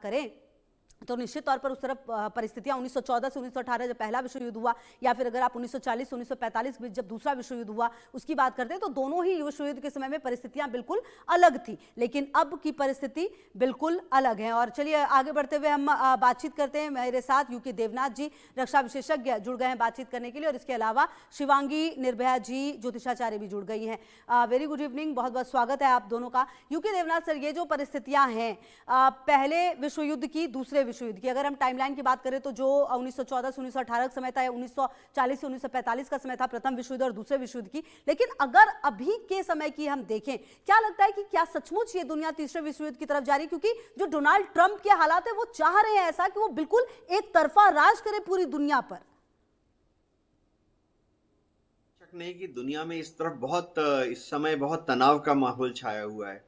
करें तो निश्चित तौर पर उस तरफ परिस्थितियां 1914 से 1918 जब पहला विश्व युद्ध हुआ, या फिर अगर आप 1940 1945 में जब दूसरा विश्व युद्ध हुआ उसकी बात करते हैं, तो दोनों ही विश्व युद्ध के समय में परिस्थितियां बिल्कुल अलग थी, लेकिन अब की परिस्थिति बिल्कुल अलग है। और चलिए आगे बढ़ते हुए हम बातचीत करते हैं। मेरे साथ यूके देवनाथ जी, रक्षा विशेषज्ञ, जुड़ गए हैं बातचीत करने के लिए, और इसके अलावा शिवांगी निर्भया जी, ज्योतिषाचार्य भी जुड़ गई हैं। वेरी गुड इवनिंग, बहुत बहुत स्वागत है आप दोनों का। यूके देवनाथ सर, ये जो परिस्थितियां हैं पहले विश्व युद्ध की, दूसरे विश्व युद्ध की, अगर हम टाइमलाइन की बात करें तो जो 1914 से 1918 का समय था, या 1940 से 1945 का समय था प्रथम विश्व युद्ध और दूसरे विश्व युद्ध की, लेकिन अगर अभी के समय की हम देखें, क्या लगता है कि क्या सचमुच ये दुनिया तीसरे विश्व युद्ध की तरफ जा रही है? क्योंकि जो डोनाल्ड ट्रंप के हालात है वो चाह रहे हैं ऐसा कि वो बिल्कुल एक तरफा राज करे पूरी दुनिया पर। शक नहीं कि दुनिया में इस समय बहुत तनाव का माहौल छाया हुआ है।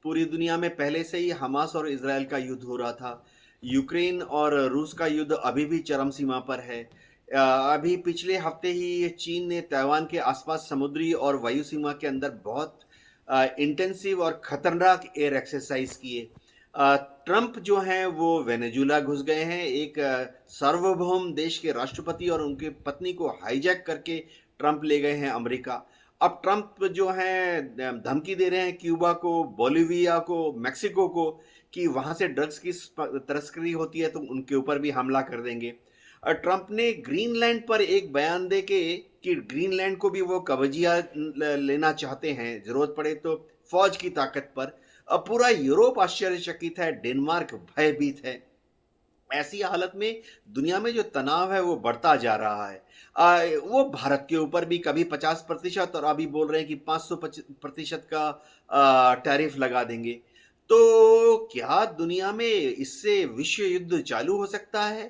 पूरी दुनिया में पहले से ही हमास और इजराइल का युद्ध हो रहा था। यूक्रेन और रूस का युद्ध अभी भी चरम सीमा पर है। अभी पिछले हफ्ते ही चीन ने ताइवान के आसपास समुद्री और वायु सीमा के अंदर बहुत इंटेंसिव और खतरनाक एयर एक्सरसाइज किए। ट्रंप जो हैं वो वेनेजुला घुस गए हैं। एक सार्वभौम देश के राष्ट्रपति और उनके पत्नी को हाईजैक करके ट्रंप ले गए हैं अमेरिका। अब ट्रंप जो हैं धमकी दे रहे हैं क्यूबा को, बोलिविया को, मेक्सिको को कि वहां से ड्रग्स की तस्करी होती है तो उनके ऊपर भी हमला कर देंगे। ट्रंप ने ग्रीनलैंड पर एक बयान दे के कि ग्रीनलैंड को भी वो कब्जिया लेना चाहते हैं, जरूरत पड़े तो फौज की ताकत पर। अब पूरा यूरोप आश्चर्यचकित है, डेनमार्क भयभीत है। ऐसी हालत में दुनिया में जो तनाव है वो बढ़ता जा रहा है। वो भारत के ऊपर भी कभी 50% और अभी बोल रहे हैं कि 500% का टैरिफ लगा देंगे। तो क्या दुनिया में इससे विश्व युद्ध चालू हो सकता है?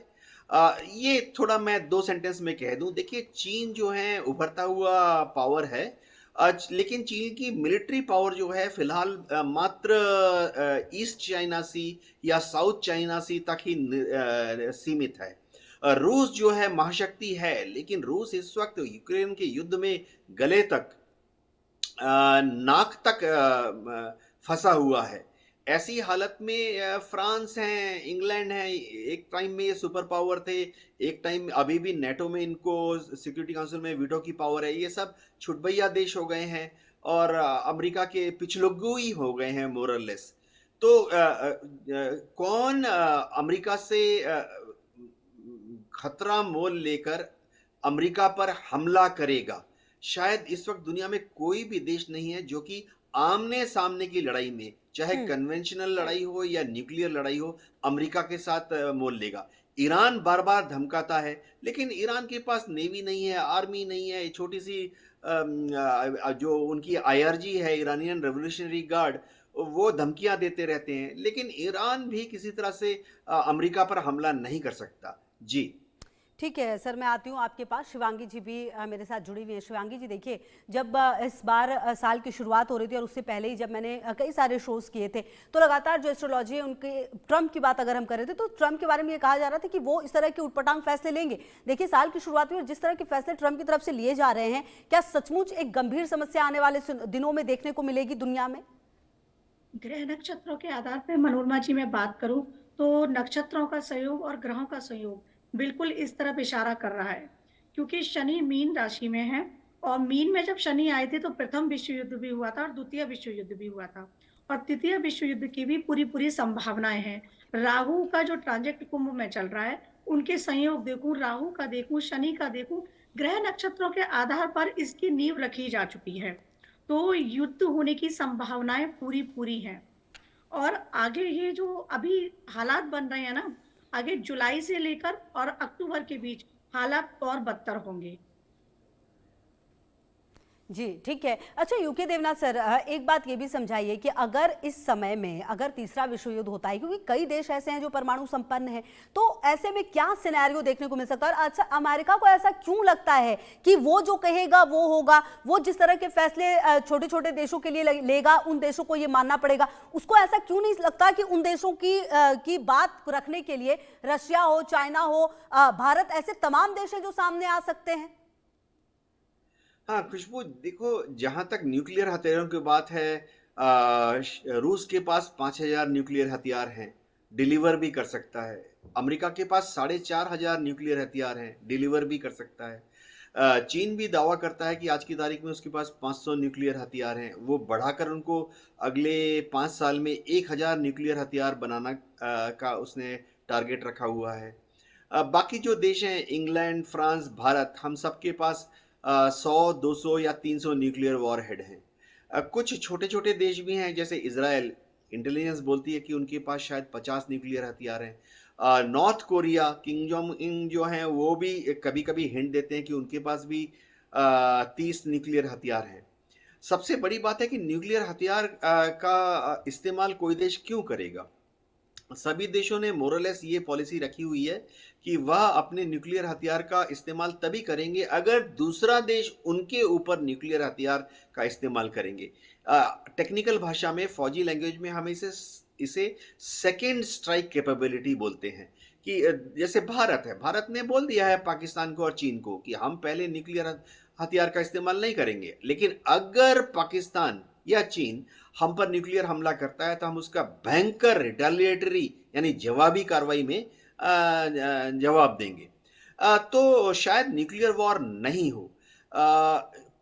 ये थोड़ा मैं 2 सेंटेंस में कह दूं। देखिए, चीन जो है उभरता हुआ पावर है, लेकिन चीन की मिलिट्री पावर जो है फिलहाल मात्र ईस्ट चाइना सी या साउथ चाइना सी तक ही सीमित है। रूस जो है महाशक्ति है, लेकिन रूस इस वक्त यूक्रेन के युद्ध में गले तक, नाक तक फंसा हुआ है। ऐसी हालत में फ्रांस है, इंग्लैंड है, एक टाइम में ये सुपर पावर थे, एक टाइम अभी भी नेटो में इनको सिक्योरिटी काउंसिल में वीटो की पावर है, ये सब छुटभैया देश हो गए हैं और अमेरिका के पिछलग्गू ही हो गए हैं मोरलेस। तो कौन अमेरिका से खतरा मोल लेकर अमेरिका पर हमला करेगा? शायद इस वक्त दुनिया में कोई भी देश नहीं है जो कि आमने सामने की लड़ाई में, चाहे कन्वेंशनल लड़ाई हो या न्यूक्लियर लड़ाई हो, अमेरिका के साथ मोल लेगा। ईरान बार बार धमकाता है, लेकिन ईरान के पास नेवी नहीं है, आर्मी नहीं है। छोटी सी जो उनकी आईआरजी है, ईरानियन रेवोल्यूशनरी गार्ड, वो धमकियां देते रहते हैं, लेकिन ईरान भी किसी तरह से अमेरिका पर हमला नहीं कर सकता। जी ठीक है सर, मैं आती हूँ आपके पास। शिवांगी जी भी मेरे साथ जुड़ी हुई है। शिवांगी जी, देखिए, जब इस बार साल की शुरुआत हो रही थी और उससे पहले ही जब मैंने कई सारे शोज किए थे, तो लगातार जो एस्ट्रोलॉजी है उनके, ट्रंप की बात अगर हम कर रहे थे तो ट्रंप के बारे में ये कहा जा रहा था कि वो इस तरह के उटपटांग फैसले लेंगे। देखिए, साल की शुरुआत में जिस तरह के फैसले ट्रंप की तरफ से लिए जा रहे हैं, क्या सचमुच एक गंभीर समस्या आने वाले दिनों में देखने को मिलेगी दुनिया में? ग्रह नक्षत्रों के आधार पर मनोरमा जी मैं बात करूं तो नक्षत्रों का सहयोग और ग्रहों का सहयोग बिल्कुल इस तरफ इशारा कर रहा है, क्योंकि शनि मीन राशि में है और मीन में जब शनि आए थे तो प्रथम विश्व युद्ध भी हुआ था और द्वितीय विश्व युद्ध भी हुआ था और तृतीय विश्व युद्ध की भी पूरी पूरी संभावनाएं हैं। राहु का जो ट्रांजेक्ट कुंभ में चल रहा है, उनके संयोग देखूं, राहु का देखूं, शनि का देखूं, ग्रह नक्षत्रों के आधार पर इसकी नींव रखी जा चुकी है। तो युद्ध होने की संभावनाएं पूरी पूरी हैं और आगे ये जो अभी हालात बन रहे हैं ना, आगे जुलाई से लेकर और अक्टूबर के बीच हालात और बदतर होंगे। जी ठीक है। अच्छा यूके देवनाथ सर, एक बात ये भी समझाइए कि अगर इस समय में अगर तीसरा विश्व युद्ध होता है, क्योंकि कई देश ऐसे हैं जो परमाणु संपन्न हैं, तो ऐसे में क्या सिनेरियो देखने को मिल सकता है? और अच्छा, अमेरिका को ऐसा क्यों लगता है कि वो जो कहेगा वो होगा? वो जिस तरह के फैसले छोटे छोटे देशों के लिए लेगा, उन देशों को ये मानना पड़ेगा। उसको ऐसा क्यों नहीं लगता कि उन देशों की बात रखने के लिए रशिया हो, चाइना हो, भारत, ऐसे तमाम देश हैं जो सामने आ सकते हैं? हाँ खुशबू, देखो, जहां तक न्यूक्लियर हथियारों की बात है, रूस के पास 5000 न्यूक्लियर हथियार हैं। डिलीवर भी कर सकता है। अमेरिका के पास 4,500 न्यूक्लियर हथियार हैं, डिलीवर भी कर सकता है। चीन भी दावा करता है कि आज की तारीख में उसके पास 500 न्यूक्लियर हथियार हैं। वो बढ़ाकर उनको अगले 5 साल में 1,000 न्यूक्लियर हथियार बनाना का उसने टारगेट रखा हुआ है। बाकी जो देश हैं इंग्लैंड, फ्रांस, भारत, हम सबके पास 100, 200 या 300 न्यूक्लियर वॉरहेड हैं। कुछ छोटे-छोटे देश भी हैं जैसे इज़राइल, इंटेलिजेंस बोलती है कि उनके पास शायद 50 न्यूक्लियर हथियार हैं। North Korea, Kim Jong Un जो हैं वो भी कभी-कभी हिंट देते हैं कि उनके पास भी 30 न्यूक्लियर हथियार हैं। सबसे बड़ी बात है कि न्यूक्लियर हथियार का इस्तेमाल कोई देश क्यों करेगा? सभी देशों ने मोरलेस ये पॉलिसी रखी हुई है कि वह अपने न्यूक्लियर हथियार का इस्तेमाल तभी करेंगे अगर दूसरा देश उनके ऊपर न्यूक्लियर हथियार का इस्तेमाल करेंगे। टेक्निकल भाषा में, फौजी लैंग्वेज में हम इसे सेकेंड स्ट्राइक कैपेबिलिटी बोलते हैं कि जैसे भारत है, भारत ने बोल दिया है पाकिस्तान को और चीन को कि हम पहले न्यूक्लियर हथियार का इस्तेमाल नहीं करेंगे, लेकिन अगर पाकिस्तान या चीन हम पर न्यूक्लियर हमला करता है तो हम उसका भयंकर रिटेलिएटरी यानी जवाबी कार्रवाई में जवाब देंगे। तो शायद न्यूक्लियर वॉर नहीं हो।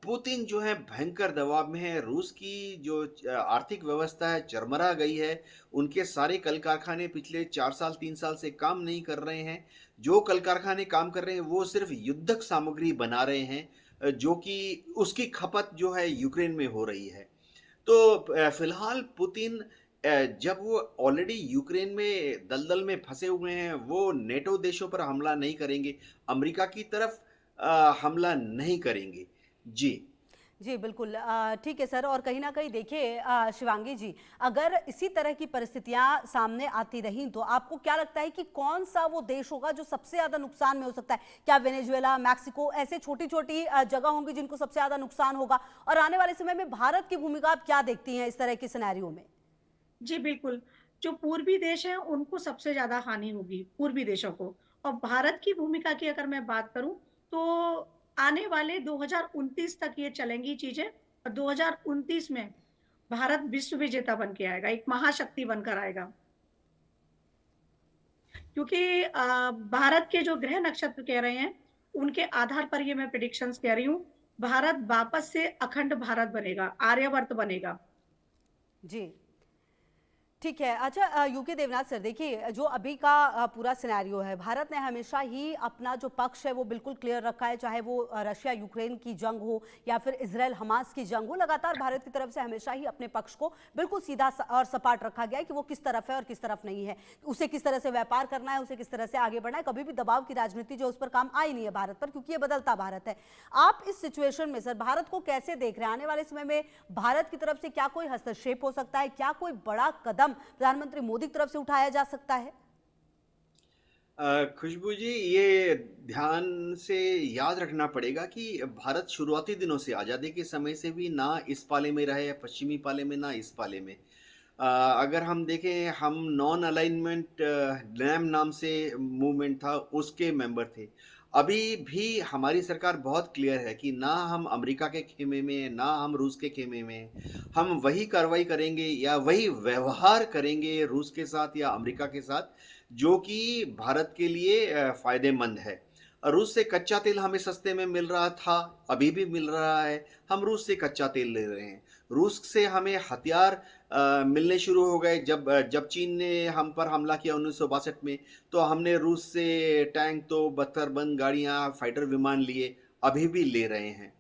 पुतिन जो है भयंकर दबाव में है। रूस की जो आर्थिक व्यवस्था है चरमरा गई है। उनके सारे कल कारखाने पिछले 4 साल 3 साल से काम नहीं कर रहे हैं। जो कल कारखाने काम कर रहे हैं वो सिर्फ युद्धक सामग्री बना रहे हैं, जो कि उसकी खपत जो है यूक्रेन में हो रही है। तो फिलहाल पुतिन जब वो ऑलरेडी यूक्रेन में दलदल में फंसे हुए हैं, वो नेटो देशों पर हमला नहीं करेंगे, अमेरिका की तरफ हमला नहीं करेंगे। जी। जी बिल्कुल, ठीक है सर। और कहीं ना कहीं देखिए शिवांगी जी, अगर इसी तरह की परिस्थितियां सामने आती रहीं तो आपको क्या लगता है कि कौन सा वो देश होगा जो सबसे ज्यादा नुकसान में हो सकता है? क्या वेनेजुएला, मैक्सिको, ऐसे छोटी छोटी जगह होंगी जिनको सबसे ज्यादा नुकसान होगा? और आने वाले समय में भारत की भूमिका आप क्या देखती हैं इस तरह के सिनेरियो में? जी, बिल्कुल। जो पूर्वी देश हैं, उनको सबसे ज़्यादा हानि होगी, पूर्वी देशों को। और भारत की भूमिका की अगर मैं बात करूँ, तो आने वाले 2029 तक ये चलेंगी चीज़ें और 2029 में भारत विश्व विजेता बन के आएगा, एक महाशक्ति बनकर आएगा। क्योंकि भारत के जो ग्रह नक्षत्र कह रहे हैं, उनके आधार पर ये मैं प्रेडिक्शंस कह रही हूँ, भारत वापस से अखंड भारत बनेगा, आर्यवर्त बनेगा। जी ठीक है। अच्छा यूके देवनाथ सर, देखिए जो अभी का पूरा सिनेरियो है, भारत ने हमेशा ही अपना जो पक्ष है वो बिल्कुल क्लियर रखा है, चाहे वो रशिया यूक्रेन की जंग हो या फिर इजराइल हमास की जंग हो। लगातार भारत की तरफ से हमेशा ही अपने पक्ष को बिल्कुल सीधा और सपाट रखा गया है कि वो किस तरफ है और किस तरफ नहीं है, उसे किस तरह से व्यापार करना है, उसे किस तरह से आगे बढ़ना है। कभी भी दबाव की राजनीति जो उस पर काम आई नहीं है भारत पर, क्योंकि ये बदलता भारत है। आप इस सिचुएशन में सर भारत को कैसे देख रहे हैं? आने वाले समय में भारत की तरफ से क्या कोई हस्तक्षेप हो सकता है? क्या कोई बड़ा कदम प्रधानमंत्री मोदी की तरफ से उठाया जा सकता है? खुशबू जी, ये ध्यान से याद रखना पड़ेगा कि भारत शुरुआती दिनों से, आज़ादी के समय से भी ना इस पाले में रहे, पश्चिमी पाले में, ना इस पाले में। अगर हम देखें, हम नॉन अलाइनमेंट नैम नाम से मूवमेंट था, उसके मेंबर थे। अभी भी हमारी सरकार बहुत क्लियर है कि ना हम अमेरिका के खेमे में, ना हम रूस के खेमे में। हम वही कार्रवाई करेंगे या वही व्यवहार करेंगे रूस के साथ या अमेरिका के साथ जो कि भारत के लिए फायदेमंद है। रूस से कच्चा तेल हमें सस्ते में मिल रहा था, अभी भी मिल रहा है। हम रूस से कच्चा तेल ले रहे हैं। रूस से हमें हथियार मिलने शुरू हो गए जब चीन ने हम पर हमला किया 1962 में, तो हमने रूस से टैंक, तो बख्तरबंद गाड़ियां, फाइटर विमान लिए, अभी भी ले रहे हैं।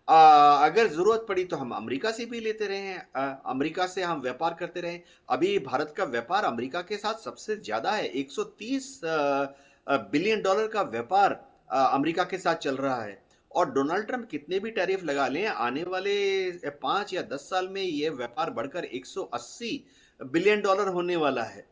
अगर ज़रूरत पड़ी तो हम अमेरिका से भी लेते रहे हैं, अमेरिका से हम व्यापार करते रहे। अभी भारत का व्यापार अमेरिका के साथ सबसे ज़्यादा है। 130 बिलियन डॉलर का व्यापार अमेरिका के साथ चल रहा है। और डोनाल्ड ट्रंप कितने भी टैरिफ लगा लें, आने वाले 5 या 10 साल में ये व्यापार बढ़कर 180 बिलियन डॉलर होने वाला है।